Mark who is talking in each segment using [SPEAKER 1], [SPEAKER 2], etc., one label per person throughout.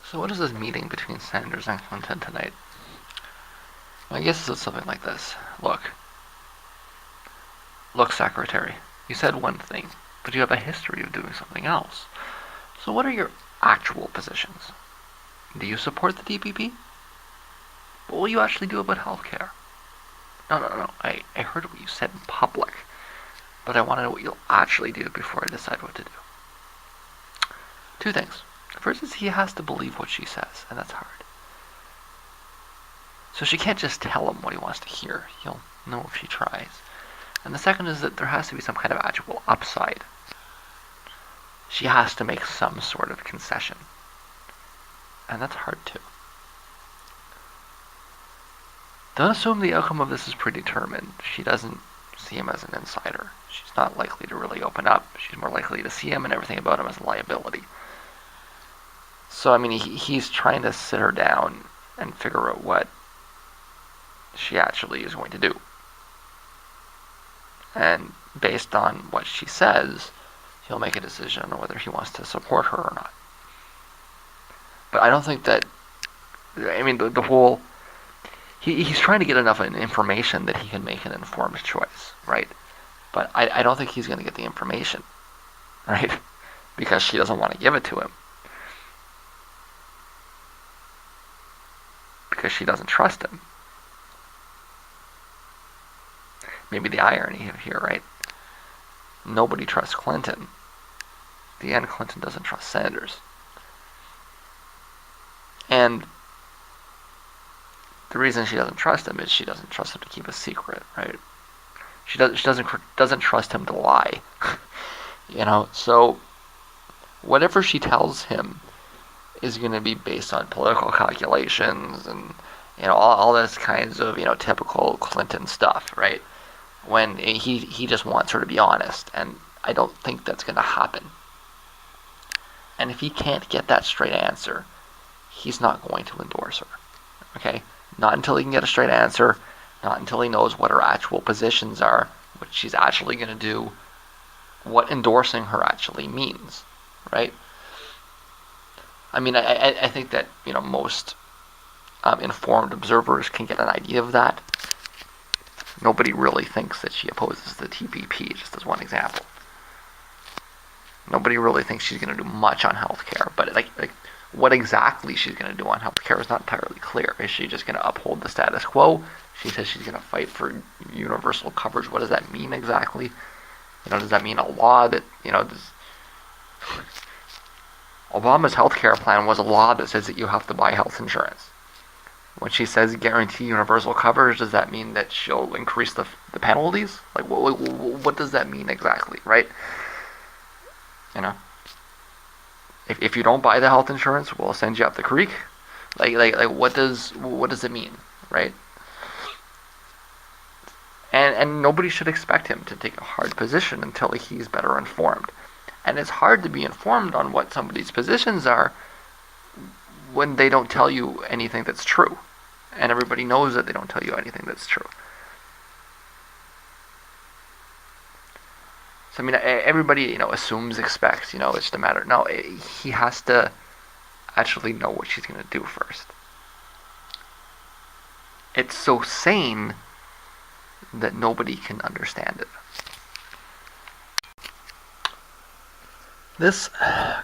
[SPEAKER 1] So what is this meeting between Sanders and Clinton tonight? I guess it's something like this. Look, Secretary, you said one thing, but you have a history of doing something else. So what are your actual positions? Do you support the DPP? What will you actually do about healthcare? No. I heard what you said in public, but I want to know what you'll actually do before I decide what to do. Two things. First is he has to believe what she says, and that's hard. So she can't just tell him what he wants to hear. He'll know if she tries. And the second is that there has to be some kind of actual upside. She has to make some sort of concession. And that's hard too. Don't assume the outcome of this is predetermined. She doesn't see him as an insider. She's not likely to really open up. She's more likely to see him and everything about him as a liability. So, I mean, he's trying to sit her down and figure out what she actually is going to do. And based on what she says, he'll make a decision on whether he wants to support her or not. But I don't think that, I mean, the whole, he's trying to get enough information that he can make an informed choice, right? But I don't think he's going to get the information, right? Because she doesn't want to give it to him. Because she doesn't trust him. Maybe the irony here, right? Nobody trusts Clinton. At the end, Clinton doesn't trust Sanders. And the reason she doesn't trust him is she doesn't trust him to keep a secret, right? She doesn't trust him to lie. So whatever she tells him is going to be based on political calculations and all this kinds of typical Clinton stuff, right? When he just wants her to be honest, and I don't think that's going to happen. And if he can't get that straight answer, he's not going to endorse her. Okay? Not until he can get a straight answer, not until he knows what her actual positions are, what she's actually going to do, what endorsing her actually means, right? I mean, I think that most informed observers can get an idea of that. Nobody really thinks that she opposes the TPP, just as one example. Nobody really thinks she's going to do much on healthcare, but like what exactly she's going to do on healthcare is not entirely clear. Is she just going to uphold the status quo? She says she's going to fight for universal coverage. What does that mean exactly? Does that mean a law that Obama's healthcare plan was a law that says that you have to buy health insurance. When she says guarantee universal coverage, does that mean that she'll increase the penalties? Like, what does that mean exactly, right? If you don't buy the health insurance, we'll send you up the creek. Like what does it mean, right? And nobody should expect him to take a hard position until he's better informed. And it's hard to be informed on what somebody's positions are when they don't tell you anything that's true. And everybody knows that they don't tell you anything that's true. So, I mean, everybody, assumes, expects, it's just a matter. No, he has to actually know what she's going to do first. It's so sane that nobody can understand it. This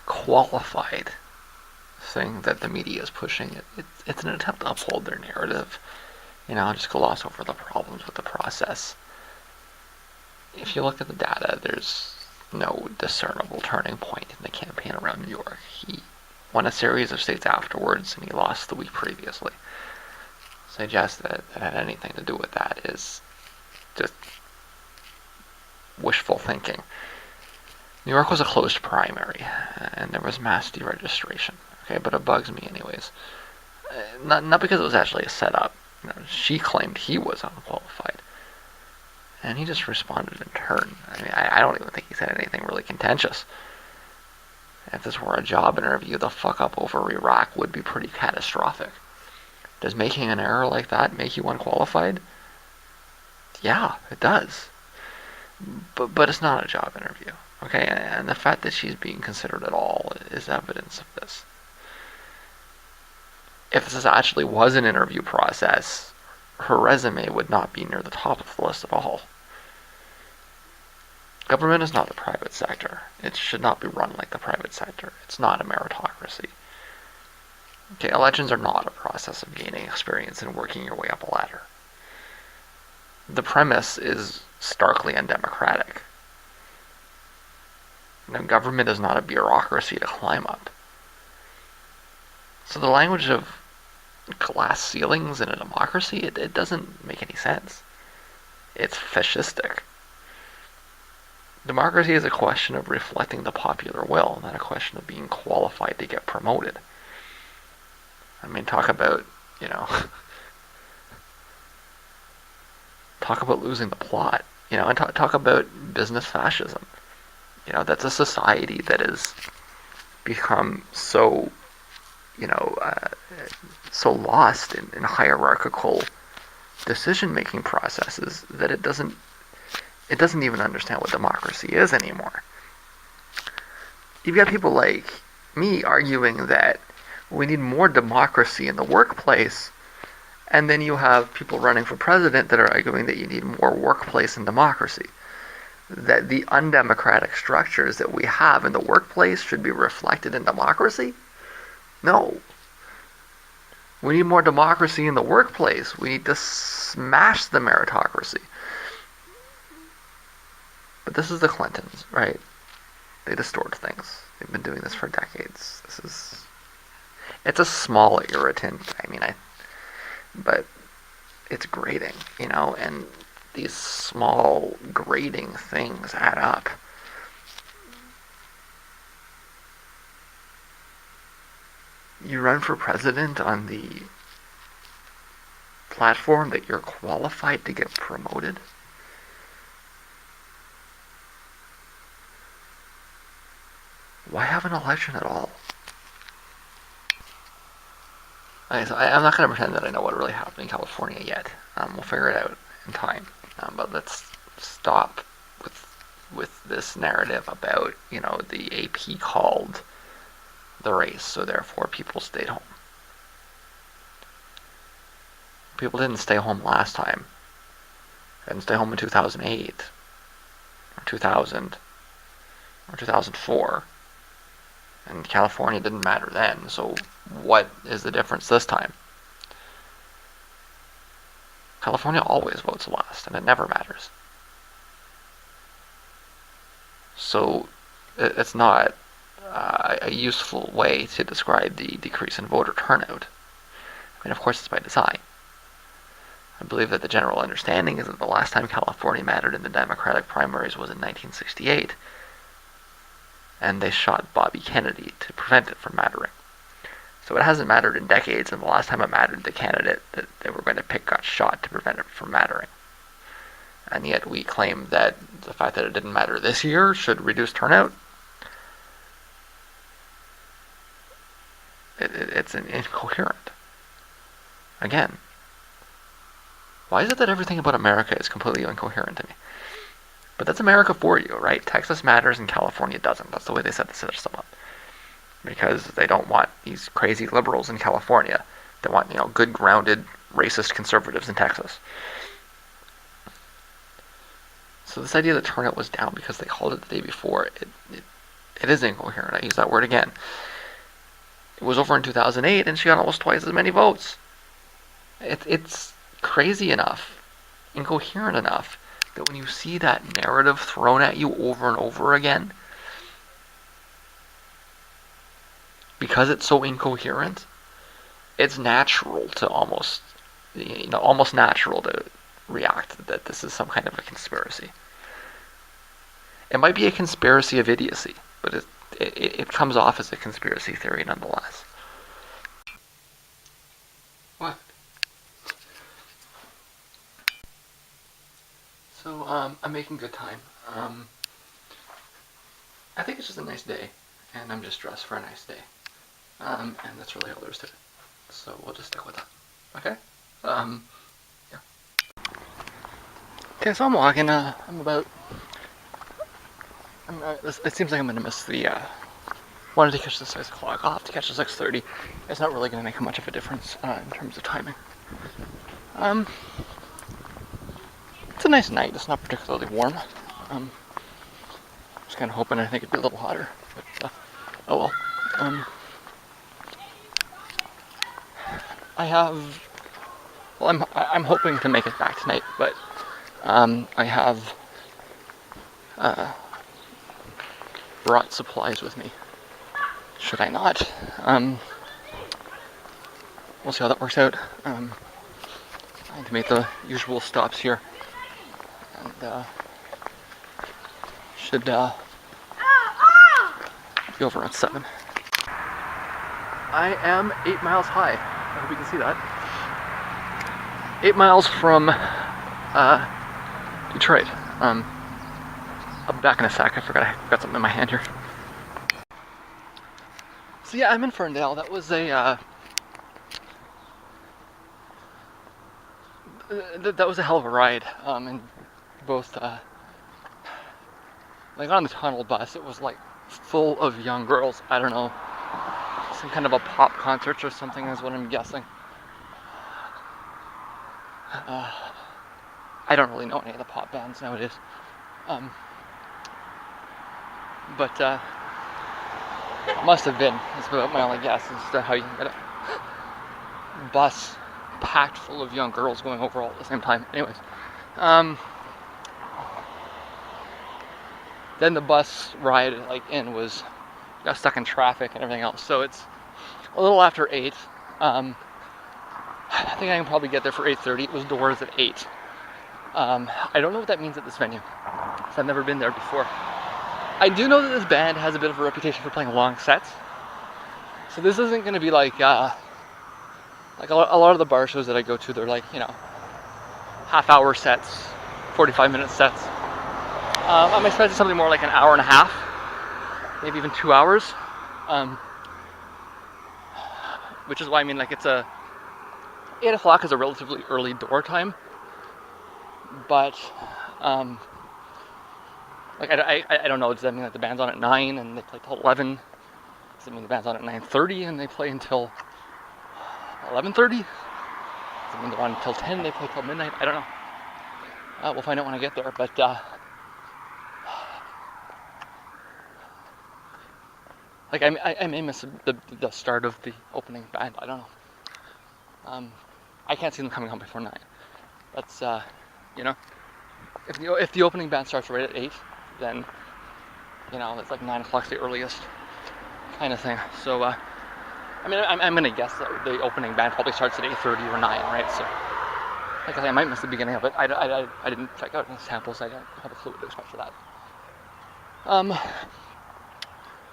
[SPEAKER 1] qualified thing that the media is pushing, it's an attempt to uphold their narrative, just gloss over the problems with the process. If you look at the data, there's no discernible turning point in the campaign around New York. He won a series of states afterwards, and he lost the week previously. Suggest that it had anything to do with that is just wishful thinking. New York was a closed primary, and there was mass deregistration. Okay, but it bugs me anyways. Not because it was actually a setup. She claimed he was unqualified. And he just responded in turn. I mean, I don't even think he said anything really contentious. If this were a job interview, the fuck up over Iraq would be pretty catastrophic. Does making an error like that make you unqualified? Yeah, it does. But it's not a job interview. Okay, and the fact that she's being considered at all is evidence of this. if this actually was an interview process, her resume would not be near the top of the list at all. Government is not the private sector. It should not be run like the private sector. It's not a meritocracy. Okay, elections are not a process of gaining experience and working your way up a ladder. The premise is starkly undemocratic. Government is not a bureaucracy to climb up. So the language of glass ceilings in a democracy, it doesn't make any sense. It's fascistic. Democracy is a question of reflecting the popular will, not a question of being qualified to get promoted. I mean, talk about, talk about losing the plot, and talk about business fascism. That's a society that has become so, so lost in hierarchical decision-making processes that it doesn't even understand what democracy is anymore. You've got people like me arguing that we need more democracy in the workplace, and then you have people running for president that are arguing that you need more workplace and democracy. That the undemocratic structures that we have in the workplace should be reflected in democracy? No. We need more democracy in the workplace. We need to smash the meritocracy. But this is the Clintons, right? They distort things. They've been doing this for decades. It's a small irritant. But it's grating, and these small grating things add up. You run for president on the platform that you're qualified to get promoted. Why have an election at all? Okay, so I'm not going to pretend that I know what really happened in California yet. We'll figure it out in time. But let's stop with this narrative about, the AP called the race, so therefore people stayed home. People didn't stay home last time. They didn't stay home in 2008, or 2000, or 2004. And California didn't matter then, so what is the difference this time? California always votes last, and it never matters. So it's not a useful way to describe the decrease in voter turnout. Of course it's by design. I believe that the general understanding is that the last time California mattered in the Democratic primaries was in 1968, and they shot Bobby Kennedy to prevent it from mattering. So it hasn't mattered in decades, and the last time it mattered, the candidate that they were going to pick got shot to prevent it from mattering. And yet we claim that the fact that it didn't matter this year should reduce turnout. It's incoherent. Again, why is it that everything about America is completely incoherent to me? But that's America for you, right? Texas matters and California doesn't. That's the way they set the system up. Because they don't want these crazy liberals in California. They want, good, grounded, racist conservatives in Texas. So this idea that turnout was down because they called it the day before, it is incoherent. I use that word again. It was over in 2008, and she got almost twice as many votes. It's crazy enough, incoherent enough, that when you see that narrative thrown at you over and over again, because it's so incoherent, it's natural to almost natural to react that this is some kind of a conspiracy. It might be a conspiracy of idiocy, but it comes off as a conspiracy theory nonetheless. What? So, I'm making good time. I think it's just a nice day, and I'm just dressed for a nice day. And that's really all there is to it. So we'll just stick with that. Okay? Yeah. Okay, so I'm walking, it seems like I'm gonna miss the wanted to catch the 6 o'clock. I'll have to catch the 6:30. It's not really going to make much of a difference in terms of timing. It's a nice night. It's not particularly warm. Just kind of hoping I think it'd be a little hotter. But, oh well. I'm hoping to make it back tonight, but I have brought supplies with me. Should I not? We'll see how that works out. I need to make the usual stops here, and should be over at 7. I am 8 miles high. I hope you can see that. 8 miles from Detroit. I'll be back in a sec. I forgot I got something in my hand here. So yeah, I'm in Ferndale. That was a hell of a ride. And both like on the tunnel bus, it was like full of young girls. I don't know, some kind of a pop concert or something is what I'm guessing. I don't really know any of the pop bands nowadays. But must have been. That's about my only guess as to how you can get a bus packed full of young girls going over all at the same time. Anyways, then the bus ride was got stuck in traffic and everything else. So it's a little after 8. I think I can probably get there for 8:30. It was doors at 8. I don't know what that means at this venue, because I've never been there before. I do know that this band has a bit of a reputation for playing long sets, so this isn't going to be like a lot of the bar shows that I go to. They're like, half-hour sets, 45-minute sets. I'm expecting something more like an hour and a half, maybe even 2 hours, which is why it's 8 o'clock is a relatively early door time, but I don't know. Does that mean that the band's on at 9 and they play till 11? Does it mean the band's on at 9:30 and they play until 11:30? Does it mean they're on until 10 and they play till midnight? I don't know. We'll find out when I get there. But I may miss the start of the opening band. I don't know. I can't see them coming home before 9. That's if the opening band starts right at 8, then it's like 9 o'clock's the earliest kind of thing. So I'm gonna guess that the opening band probably starts at 8:30 or 9, right? So like I say, I might miss the beginning of it. I didn't check out any samples. I don't have a clue what to expect for that.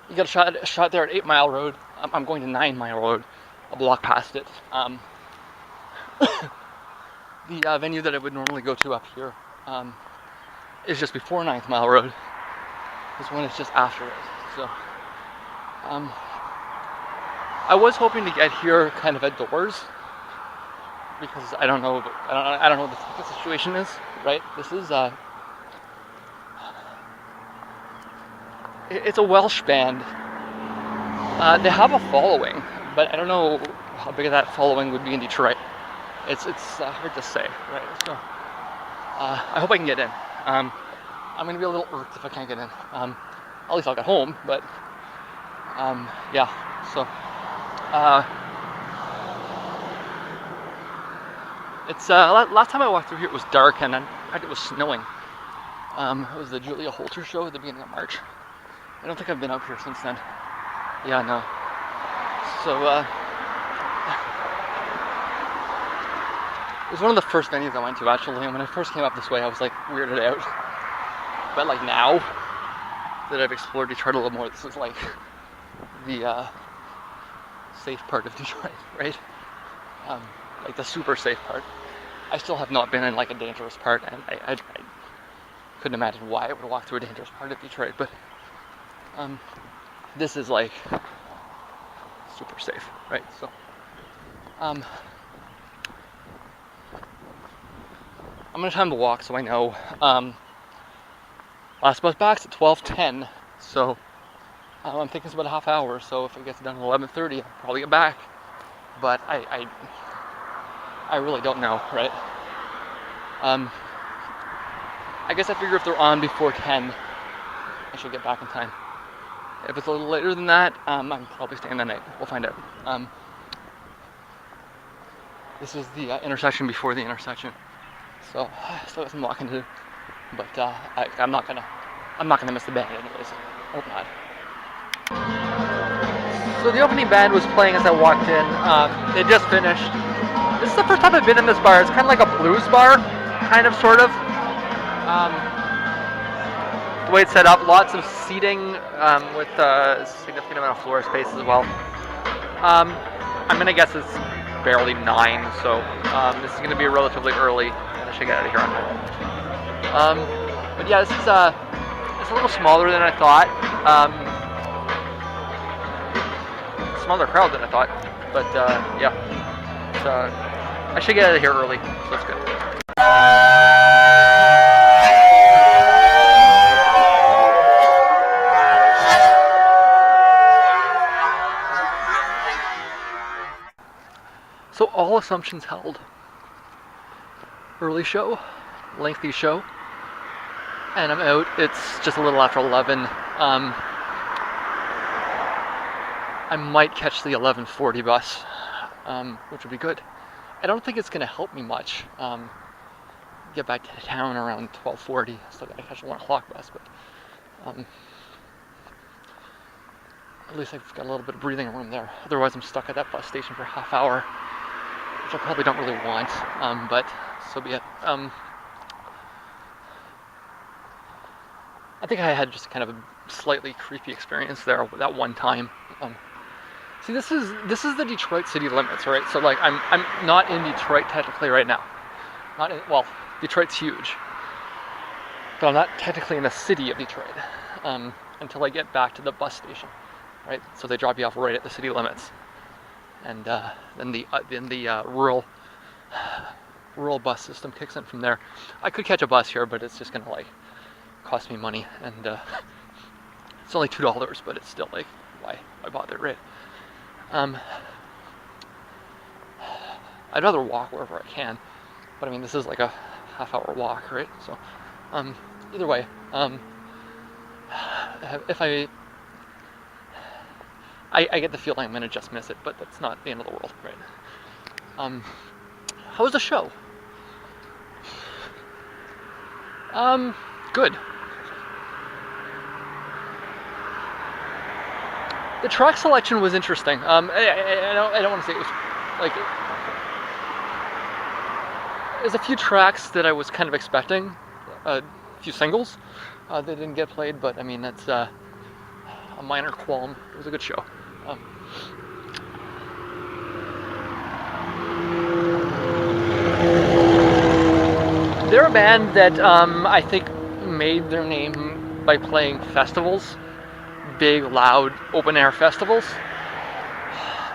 [SPEAKER 1] You got a shot there at 8 Mile Road. I'm going to 9 Mile Road, a block past it. The venue that I would normally go to up here is just before 9th Mile Road. This one is just after it. So I was hoping to get here kind of at doors, because I don't know what the ticket situation is, right? This is it's a Welsh band. They have a following, but I don't know how big of that following would be in Detroit. It's hard to say, right? So I hope I can get in. I'm gonna be a little irked if I can't get in. At least I'll get home, but yeah. So it's last time I walked through here it was dark, and in fact it was snowing. It was the Julia Holter show at the beginning of March. I don't think I've been up here since then. Yeah, no. So it was one of the first venues I went to, actually, and when I first came up this way I was like weirded out. But like now that I've explored Detroit a little more, this is like the safe part of Detroit, right? Like the super safe part. I still have not been in like a dangerous part, and I couldn't imagine why I would walk through a dangerous part of Detroit, but this is like super safe, right? So I'm gonna time to walk so I know. Last bus back's at 12:10, so
[SPEAKER 2] I'm thinking it's about a half hour, so if it gets done at 11:30, I'll probably get back. But I really don't know, right? I guess I figure if they're on before 10, I should get back in time. If it's a little later than that, I'm probably staying the night. We'll find out. This is the intersection before the intersection, so still got some walking to do. But I'm not gonna miss the band anyways. Hope not. So the opening band was playing as I walked in. They just finished. This is the first time I've been in this bar. It's kind of like a blues bar, kind of, sort of. The way it's set up, lots of seating with a significant amount of floor space as well. I'm gonna guess it's barely 9, so this is gonna be relatively early, and I should get out of here on time. But yeah, this is it's a little smaller than I thought. Smaller crowd than I thought, but yeah, I should get out of here early, so that's good. So all assumptions held. Early show, lengthy show, and I'm out. It's just a little after 11. I might catch the 11:40 bus, which would be good. I don't think it's going to help me much. Get back to town around 12:40. Still got to catch a 1 o'clock bus, but at least I've got a little bit of breathing room there. Otherwise, I'm stuck at that bus station for a half hour, which I probably don't really want. But so be it. I think I had just kind of a slightly creepy experience there that one time. See, this is the Detroit city limits, right? So like I'm not in Detroit technically right now. Well, Detroit's huge, but I'm not technically in the city of Detroit until I get back to the bus station, right? So they drop you off right at the city limits, and then the rural bus system kicks in from there. I could catch a bus here, but it's just gonna like cost me money, and it's only $2, but it's still like why bother, right? I'd rather walk wherever I can, but I mean this is like a half-hour walk, right? So either way, if I get the feeling I'm gonna just miss it, but that's not the end of the world, right? How was the show? Good. The track selection was interesting. I don't want to say it was like there's a few tracks that I was kind of expecting, a few singles that didn't get played, but I mean that's a minor qualm. It was a good show. They're a band that I think made their name by playing festivals. Big, loud, open-air festivals,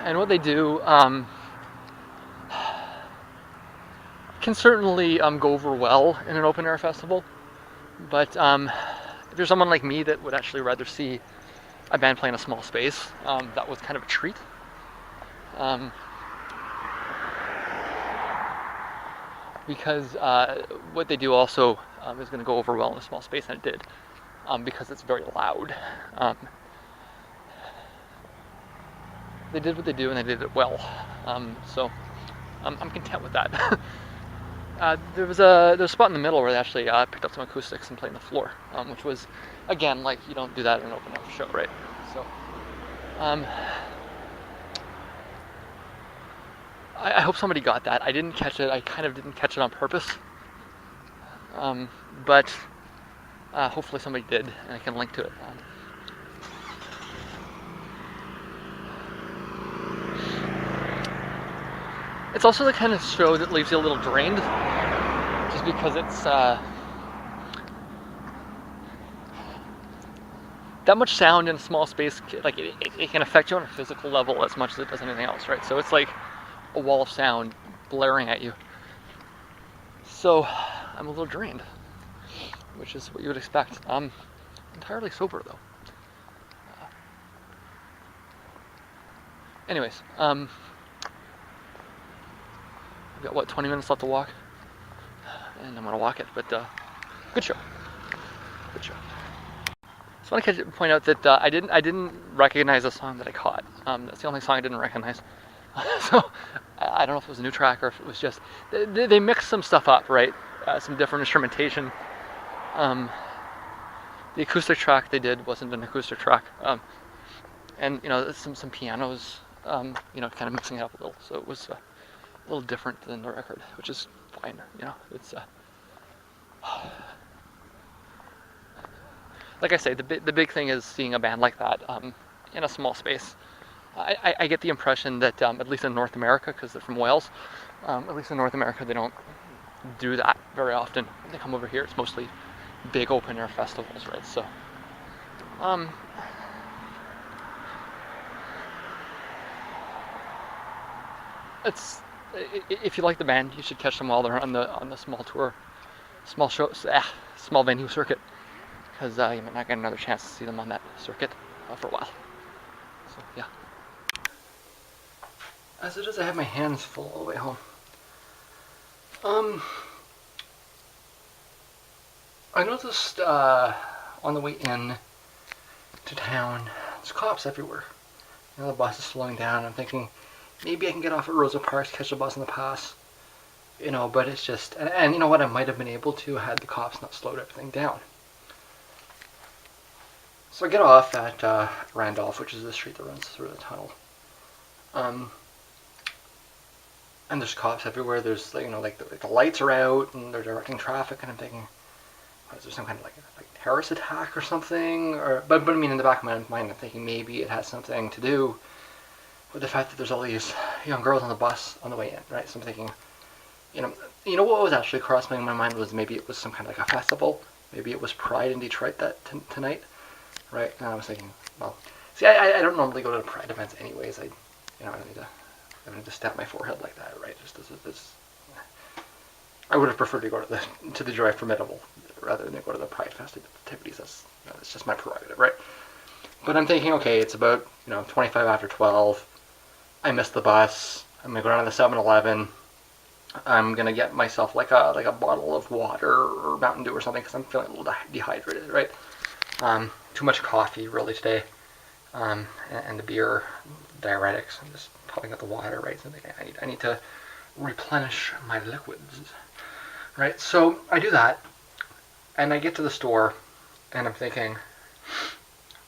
[SPEAKER 2] and what they do can certainly go over well in an open-air festival, but if you're someone like me that would actually rather see a band play in a small space, that was kind of a treat. Because what they do also is going to go over well in a small space, and it did. Because it's very loud. They did what they do, and they did it well. So I'm content with that. There was a spot in the middle where they actually picked up some acoustics and played on the floor, which was, again, like you don't do that in an open air show, right? So I hope somebody got that. I didn't catch it. I kind of didn't catch it on purpose. But hopefully somebody did, and I can link to it. It's also the kind of show that leaves you a little drained, just because it's that much sound in a small space. Like it can affect you on a physical level as much as it does anything else, right? So it's like a wall of sound blaring at you. So I'm a little drained, which is what you would expect. I'm entirely sober though. Anyways, I've got what 20 minutes left to walk, and I'm gonna walk it. But good show, good show. Just want to point out that I didn't recognize the song that I caught. That's the only song I didn't recognize. So I don't know if it was a new track or if it was just they mixed some stuff up, right? Some different instrumentation. The acoustic track they did wasn't an acoustic track, and some pianos, kind of mixing it up a little. So it was a little different than the record, which is fine. It's like I say, the big thing is seeing a band like that in a small space. I get the impression that at least in North America, because they're from Wales, at least in North America they don't do that very often. When they come over here, it's mostly big open air festivals, right? So, it's if you like the band, you should catch them while they're on the small tour, small shows, small venue circuit, because you might not get another chance to see them on that circuit for a while. So yeah. As it is, I have my hands full all the way home. I noticed on the way in to town, there's cops everywhere. The bus is slowing down. I'm thinking maybe I can get off at Rosa Parks, catch a bus in the pass. But it's just, and you know what, I might have been able to had the cops not slowed everything down. So I get off at Randolph, which is the street that runs through the tunnel. And there's cops everywhere. There's the lights are out and they're directing traffic, and I'm thinking, is there some kind of like terrorist attack or something? But I mean, in the back of my mind, I'm thinking maybe it has something to do with the fact that there's all these young girls on the bus on the way in, right? So I'm thinking, what was actually crossing my mind was maybe it was some kind of like a festival. Maybe it was Pride in Detroit that tonight, right? And I was thinking, well, see, I don't normally go to Pride events anyways. I don't need to stamp my forehead like that, right? Just this. I would have preferred to go to the Joy Formidable rather than go to the Pride festivities. That's just my prerogative, right? But I'm thinking, okay, it's about 25 after 12. I missed the bus. I'm gonna go down to the 7-Eleven. I'm gonna get myself like a bottle of water or Mountain Dew or something because I'm feeling a little dehydrated, right? Too much coffee really today, and the beer, diuretics. I'm just pulling out the water, right? So I need to replenish my liquids, right? So I do that, and I get to the store, and I'm thinking,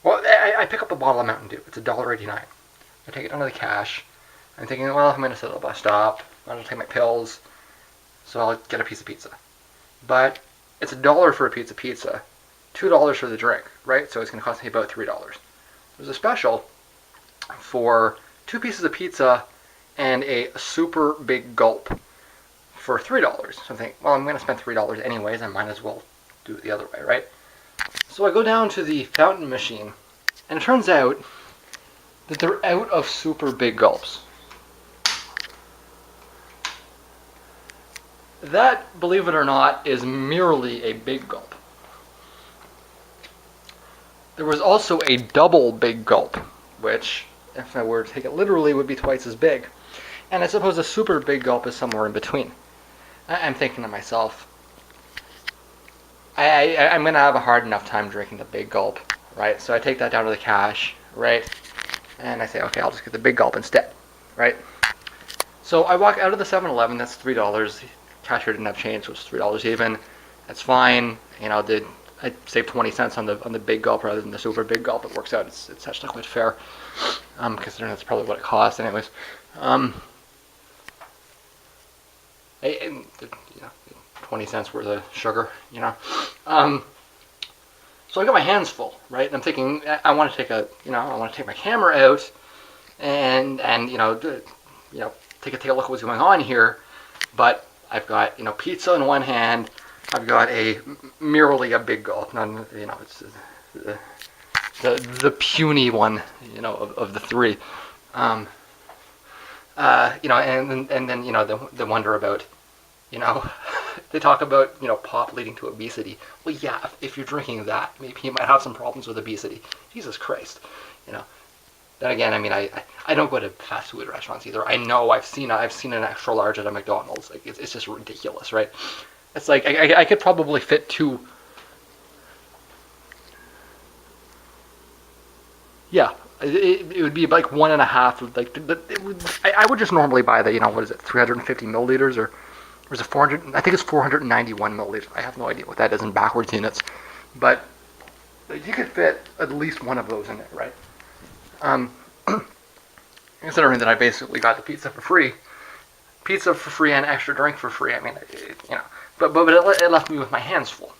[SPEAKER 2] well, I pick up a bottle of Mountain Dew. It's $1.89. I take it down to the cash. I'm thinking, well, I'm going to sit at the bus stop. I'm going to take my pills, so I'll get a piece of pizza. But it's $1 for a piece of pizza, $2 for the drink, right? So it's going to cost me about $3. There's a special for 2 pieces of pizza and a super big gulp for $3. So I think, well, I'm going to spend $3 anyways. I might as well do it the other way, right? So I go down to the fountain machine, and it turns out that they're out of super big gulps. That, believe it or not, is merely a big gulp. There was also a double big gulp, which, if I were to take it literally, would be twice as big. And I suppose a super big gulp is somewhere in between. I'm thinking to myself, I'm going to have a hard enough time drinking the big gulp, right? So I take that down to the cash, right? And I say, okay, I'll just get the big gulp instead, right? So I walk out of the 7-Eleven, that's $3. Cashier didn't have change, so it's $3 even. That's fine. I saved 20 cents on the big gulp rather than the super big gulp. It works out. It's actually quite fair, considering that's probably what it costs, anyways. 20 cents worth of sugar, So I got my hands full, right? And I'm thinking, I want to take my camera out and take a look at what's going on here. But I've got pizza in one hand. I've got merely a big gulp. It's the puny one, of the three. And then the wonder about, they talk about pop leading to obesity. Well, yeah, if you're drinking that, maybe you might have some problems with obesity. Jesus Christ,
[SPEAKER 1] Then again, I mean, I don't go to fast food restaurants either. I know I've seen an extra large at a McDonald's. Like it's just ridiculous, right? It's like I could probably fit two. Yeah, it would be like one and a half. Like I would just normally buy the, what is it, 350 milliliters, or is it 400? I think it's 491 milliliters. I have no idea what that is in backwards units, but you could fit at least one of those in there, right? Um, Considering that I basically got the pizza for free and extra drink for free. I mean, but it left me with my hands full,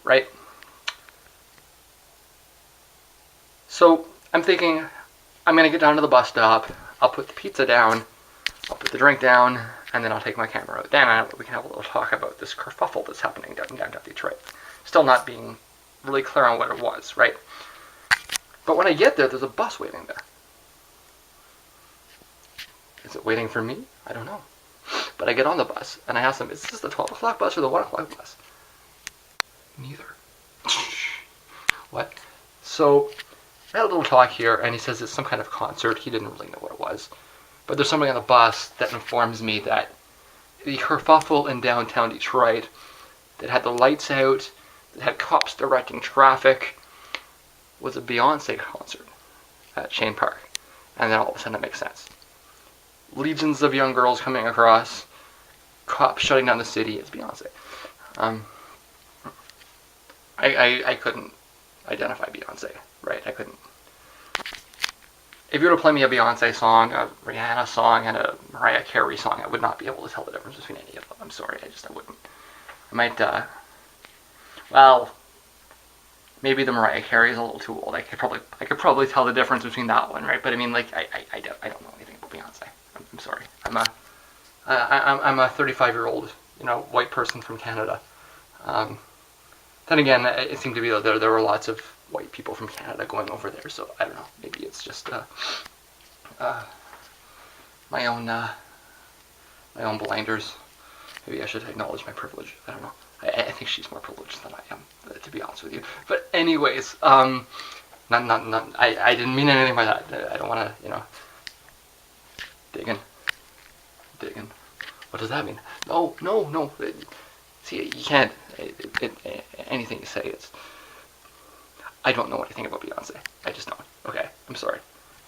[SPEAKER 1] right? So I'm thinking, I'm gonna get down to the bus stop. I'll put the pizza down. I'll put the drink down, and then I'll take my camera out. Then we can have a little talk about this kerfuffle that's happening downtown Detroit. Still not being really clear on what it was, right? But when I get there, there's a bus waiting there. Is it waiting for me? I don't know. But I get on the bus, and I ask them, is this the 12 o'clock bus or the 1 o'clock bus? Neither. What? So I had a little talk here, and he says it's some kind of concert. He didn't really know what it was. But there's somebody on the bus that informs me that the kerfuffle in downtown Detroit that had the lights out, that had cops directing traffic, was a Beyonce concert at Shane Park. And then all of a sudden it makes sense. Legions of young girls coming across, cops shutting down the city. It's Beyonce. I couldn't identify Beyonce, right? I couldn't. If you were to play me a Beyonce song, a Rihanna song, and a Mariah Carey song, I would not be able to tell the difference between any of them. I'm sorry, I wouldn't. I might, well, maybe the Mariah Carey is a little too old. I could probably tell the difference between that one, right? But I mean, like, I don't know anything about Beyonce. I'm sorry. I'm a 35-year-old, white person from Canada. Then again, it seemed to be that there were lots of white people from Canada going over there, so I don't know. Maybe it's just my own blinders. Maybe I should acknowledge my privilege. I don't know. I think she's more privileged than I am, to be honest with you. But anyways, I didn't mean anything by that. I don't want to, digging. What does that mean? No. See, you can't. Anything you say, it's. I don't know anything about Beyonce. I just don't. Okay, I'm sorry.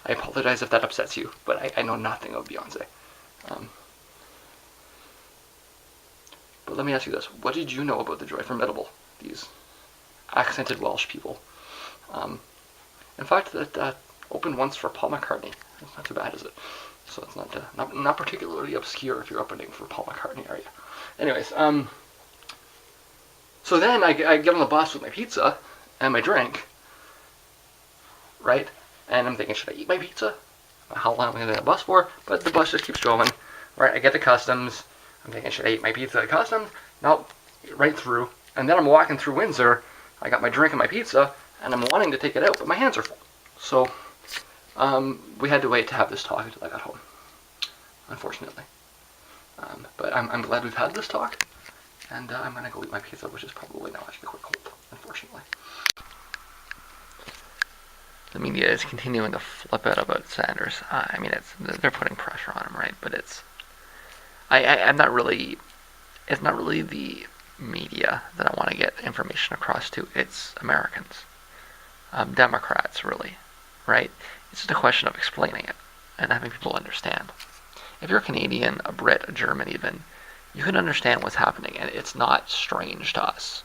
[SPEAKER 1] I apologize if that upsets you, but I know nothing of Beyonce. But let me ask you this. What did you know about the Joy Formidable? These accented Welsh people. In fact, that opened once for Paul McCartney. It's not too bad, is it? So it's not particularly obscure if you're opening for Paul McCartney, are you? Anyways, so then I get on the bus with my pizza and my drink, right? And I'm thinking, should I eat my pizza? How long am I going to get the bus for? But the bus just keeps going, right? I get to customs. I'm thinking, should I eat my pizza at customs? Nope, right through. And then I'm walking through Windsor. I got my drink and my pizza, and I'm wanting to take it out, but my hands are full. So we had to wait to have this talk until I got home, unfortunately. But I'm glad we've had this talk, and I'm going to go eat my pizza, which is probably now actually quite cold, unfortunately. The media is continuing to flip out about Sanders. I mean, they're putting pressure on him, right? But I'm not really. It's not really the media that I want to get information across to. It's Americans, Democrats, really, right? It's just a question of explaining it and having people understand. If you're a Canadian, a Brit, a German, even, you can understand what's happening, and it's not strange to us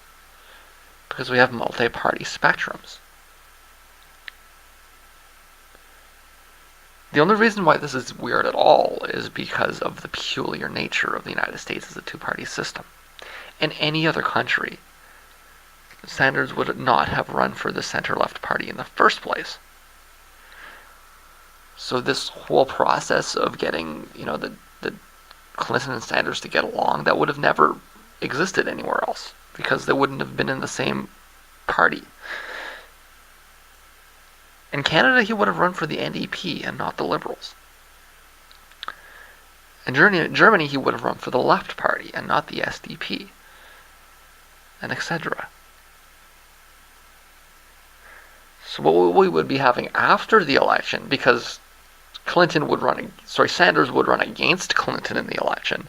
[SPEAKER 1] because we have multi-party spectrums. The only reason why this is weird at all is because of the peculiar nature of the United States as a two-party system. In any other country, Sanders would not have run for the center-left party in the first place. So this whole process of getting, the Clinton and Sanders to get along, that would have never existed anywhere else because they wouldn't have been in the same party. In Canada, he would have run for the NDP and not the Liberals. In Germany, he would have run for the Left Party and not the SDP, and etc. So what we would be having after the election, because Sanders would run against Clinton in the election.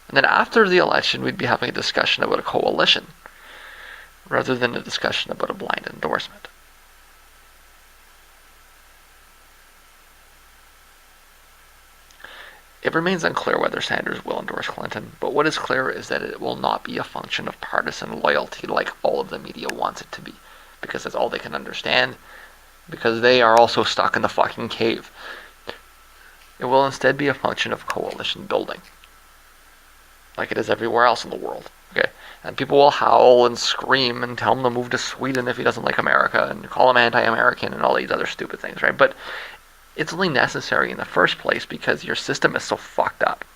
[SPEAKER 1] And then after the election, we'd be having a discussion about a coalition rather than a discussion about a blind endorsement. It remains unclear whether Sanders will endorse Clinton, but what is clear is that it will not be a function of partisan loyalty like all of the media wants it to be, because that's all they can understand, because they are also stuck in the fucking cave. It will instead be a function of coalition building, like it is everywhere else in the world. Okay, and people will howl and scream and tell him to move to Sweden if he doesn't like America, and call him anti-American and all these other stupid things, right? But it's only necessary in the first place because your system is so fucked up.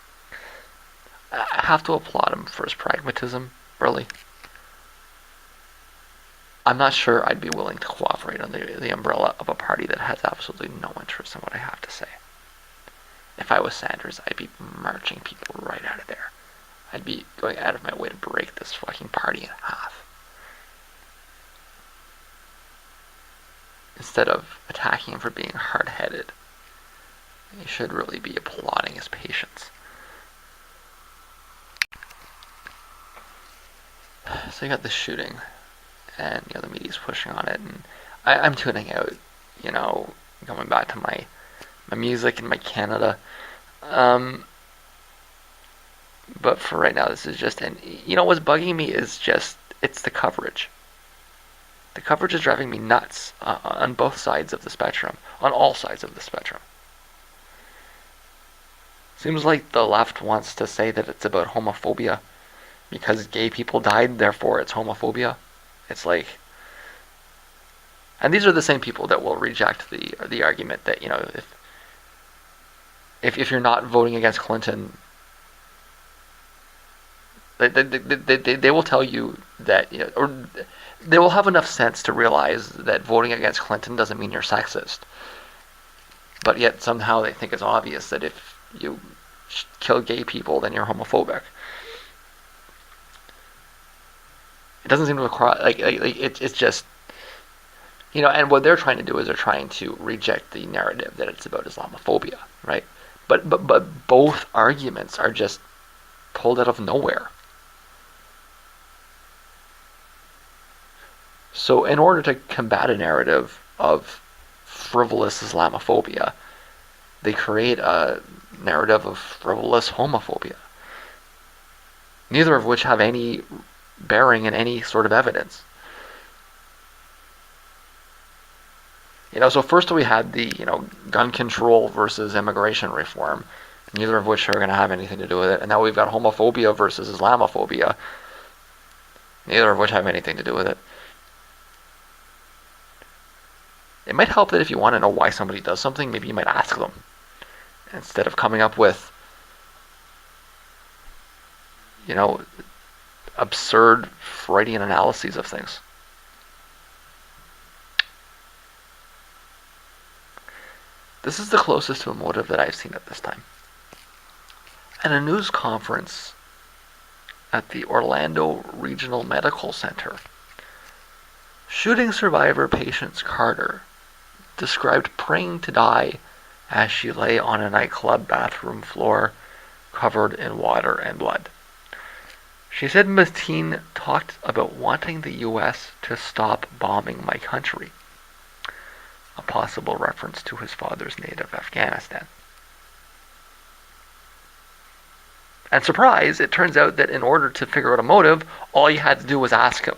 [SPEAKER 1] I have to applaud him for his pragmatism, really. I'm not sure I'd be willing to cooperate under the umbrella of a party that has absolutely no interest in what I have to say. If I was Sanders, I'd be marching people right out of there. I'd be going out of my way to break this fucking party in half. Instead of attacking him for being hard-headed, you should really be applauding his patience. So you got this shooting, and the media's pushing on it, and I'm tuning out. Going back to my music and my Canada. But for right now, this is just, and what's bugging me is just it's the coverage. The coverage is driving me nuts on both sides of the spectrum, on all sides of the spectrum. Seems like the left wants to say that it's about homophobia because gay people died, therefore it's homophobia. It's like, and these are the same people that will reject the argument that if you're not voting against Clinton, they will tell you that or they will have enough sense to realize that voting against Clinton doesn't mean you're sexist. But yet somehow they think it's obvious that if you kill gay people, then you're homophobic. It doesn't seem to require it's just and what they're trying to do is they're trying to reject the narrative that it's about Islamophobia, right? But both arguments are just pulled out of nowhere. So in order to combat a narrative of frivolous Islamophobia, they create a narrative of frivolous homophobia, neither of which have any bearing in any sort of evidence. So first we had the gun control versus immigration reform, neither of which are going to have anything to do with it, and now we've got homophobia versus Islamophobia, neither of which have anything to do with it. It might help that if you want to know why somebody does something, maybe you might ask them instead of coming up with absurd Freudian analyses of things. This is the closest to a motive that I've seen at this time. At a news conference at the Orlando Regional Medical Center, shooting survivor Patience Carter described praying to die as she lay on a nightclub bathroom floor covered in water and blood. She said Mateen talked about wanting the U.S. to stop bombing my country, a possible reference to his father's native Afghanistan. And surprise, it turns out that in order to figure out a motive, all you had to do was ask him.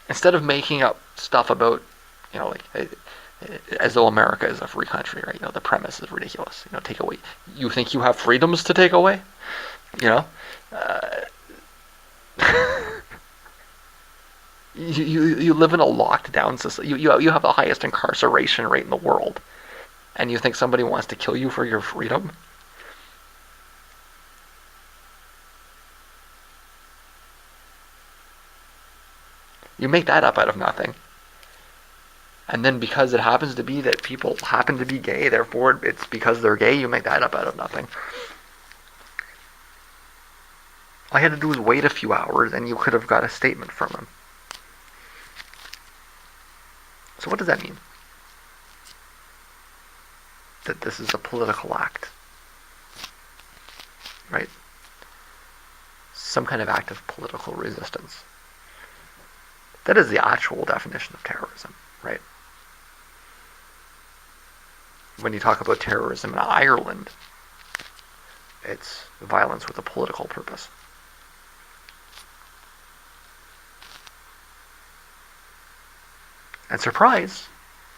[SPEAKER 1] Instead of making up stuff about, as though America is a free country, right? The premise is ridiculous. Take away. You think you have freedoms to take away? You live in a locked down society. You have the highest incarceration rate in the world, and you think somebody wants to kill you for your freedom? You make that up out of nothing. And then because it happens to be that people happen to be gay, therefore it's because they're gay, you make that up out of nothing. All I had to do was wait a few hours and you could have got a statement from him. So what does that mean? That this is a political act, right? Some kind of act of political resistance. That is the actual definition of terrorism, right? When you talk about terrorism in Ireland, it's violence with a political purpose. And surprise,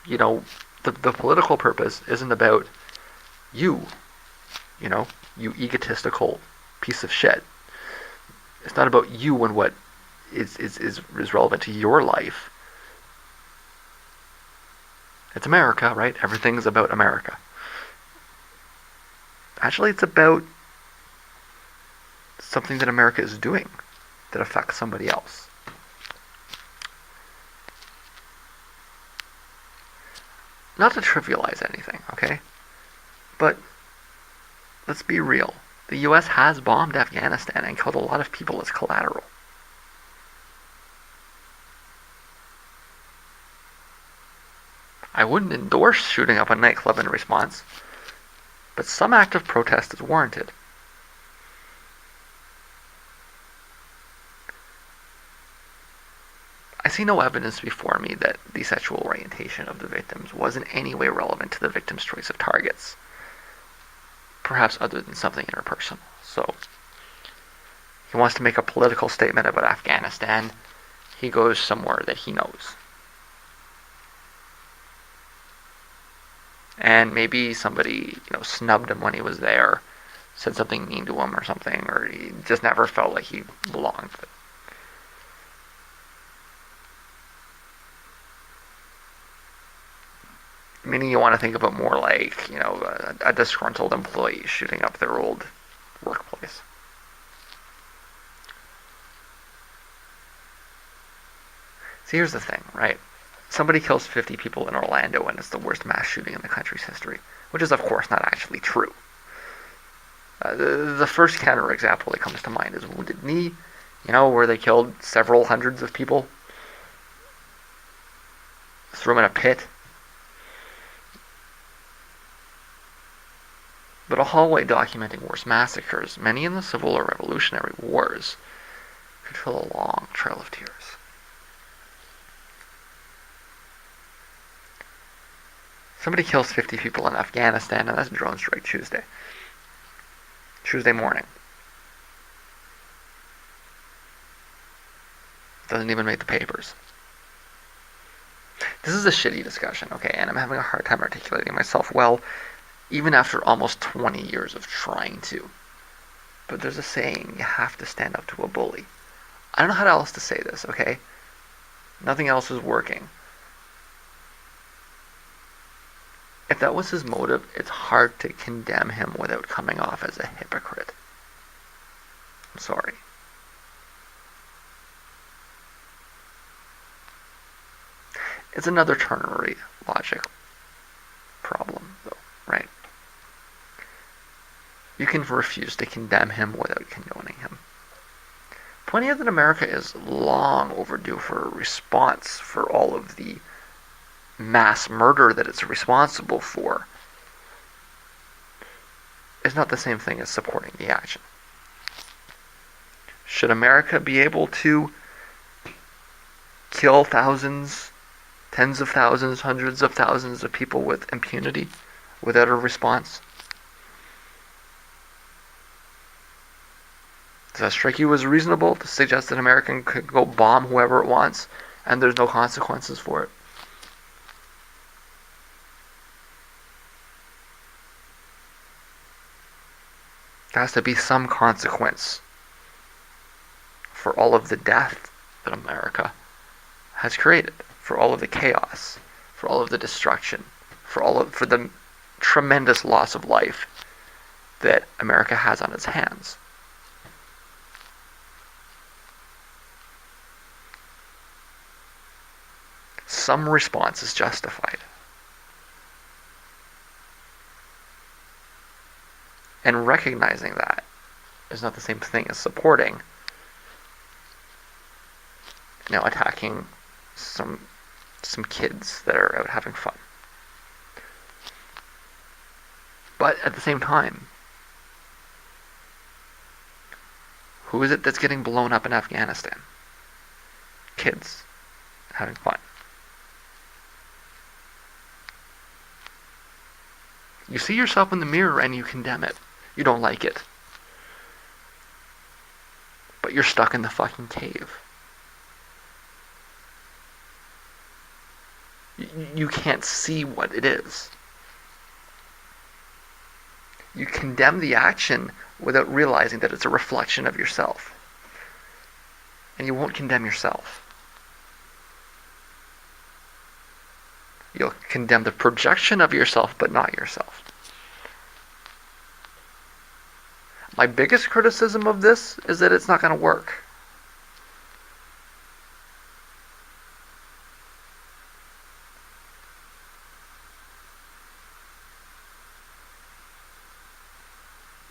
[SPEAKER 1] the political purpose isn't about you, you egotistical piece of shit. It's not about you and what is relevant to your life. It's America, right? Everything's about America. Actually, it's about something that America is doing that affects somebody else. Not to trivialize anything, okay? But let's be real. The US has bombed Afghanistan and killed a lot of people as collateral. I wouldn't endorse shooting up a nightclub in response, but some act of protest is warranted. I see no evidence before me that the sexual orientation of the victims was in any way relevant to the victim's choice of targets, perhaps other than something interpersonal. So, he wants to make a political statement about Afghanistan. He goes somewhere that he knows. And maybe somebody, snubbed him when he was there, said something mean to him or something, or he just never felt like he belonged. Meaning you want to think of it more like, a disgruntled employee shooting up their old workplace. See, here's the thing, right? Somebody kills 50 people in Orlando and it's the worst mass shooting in the country's history, which is, of course, not actually true. The first counterexample that comes to mind is Wounded Knee, where they killed several hundreds of people, threw them in a pit. But a hallway documenting worse massacres, many in the Civil or Revolutionary Wars, could fill a long trail of tears. Somebody kills 50 people in Afghanistan, and that's Drone Strike Tuesday. Tuesday morning. Doesn't even make the papers. This is a shitty discussion, okay, and I'm having a hard time articulating myself well, even after almost 20 years of trying to. But there's a saying, you have to stand up to a bully. I don't know how else to say this, okay? Nothing else is working. If that was his motive, it's hard to condemn him without coming off as a hypocrite. I'm sorry. It's another ternary logic problem, though, right? You can refuse to condemn him without condoning him. Point is that America is long overdue for a response for all of the mass murder that it's responsible for. It's not the same thing as supporting the action. Should America be able to kill thousands, tens of thousands, hundreds of thousands of people with impunity without a response? Does that strike you as reasonable to suggest that America could go bomb whoever it wants and there's no consequences for it? There has to be some consequence for all of the death that America has created, for all of the chaos, for all of the destruction, for the tremendous loss of life that America has on its hands. Some response is justified. And recognizing that is not the same thing as supporting, attacking some kids that are out having fun. But at the same time, who is it that's getting blown up in Afghanistan? Kids having fun. You see yourself in the mirror and you condemn it. You don't like it. But you're stuck in the fucking cave. You can't see what it is. You condemn the action without realizing that it's a reflection of yourself. And you won't condemn yourself. You'll condemn the projection of yourself, but not yourself. My biggest criticism of this is that it's not going to work.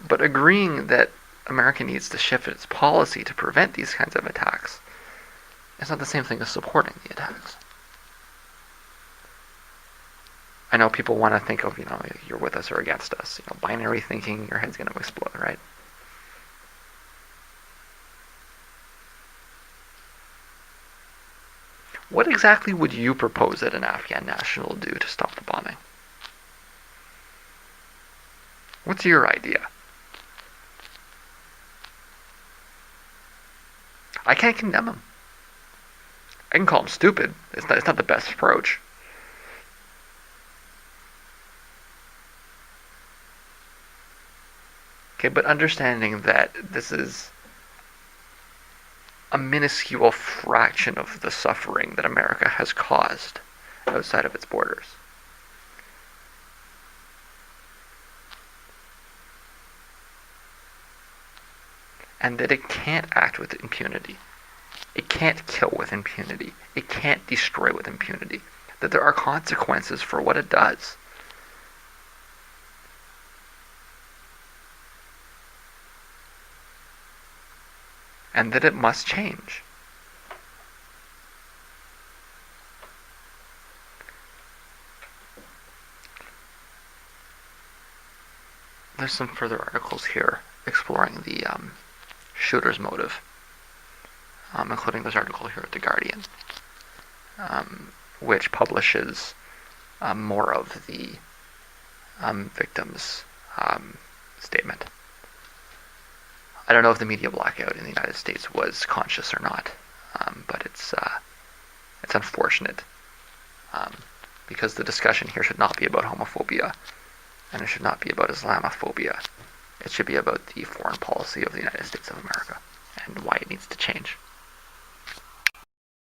[SPEAKER 1] But agreeing that America needs to shift its policy to prevent these kinds of attacks is not the same thing as supporting the attacks. I know people want to think of, you're with us or against us. Binary thinking, your head's going to explode, right? What exactly would you propose that an Afghan national do to stop the bombing? What's your idea? I can't condemn him. I can call him stupid. It's not the best approach. Okay, but understanding that this is a minuscule fraction of the suffering that America has caused outside of its borders. And that it can't act with impunity. It can't kill with impunity. It can't destroy with impunity. That there are consequences for what it does. And that it must change. There's some further articles here exploring the shooter's motive, including this article here at The Guardian, which publishes more of the victim's statement. I don't know if the media blackout in the United States was conscious or not, but it's unfortunate, because the discussion here should not be about homophobia, and it should not be about Islamophobia. It should be about the foreign policy of the United States of America and why it needs to change.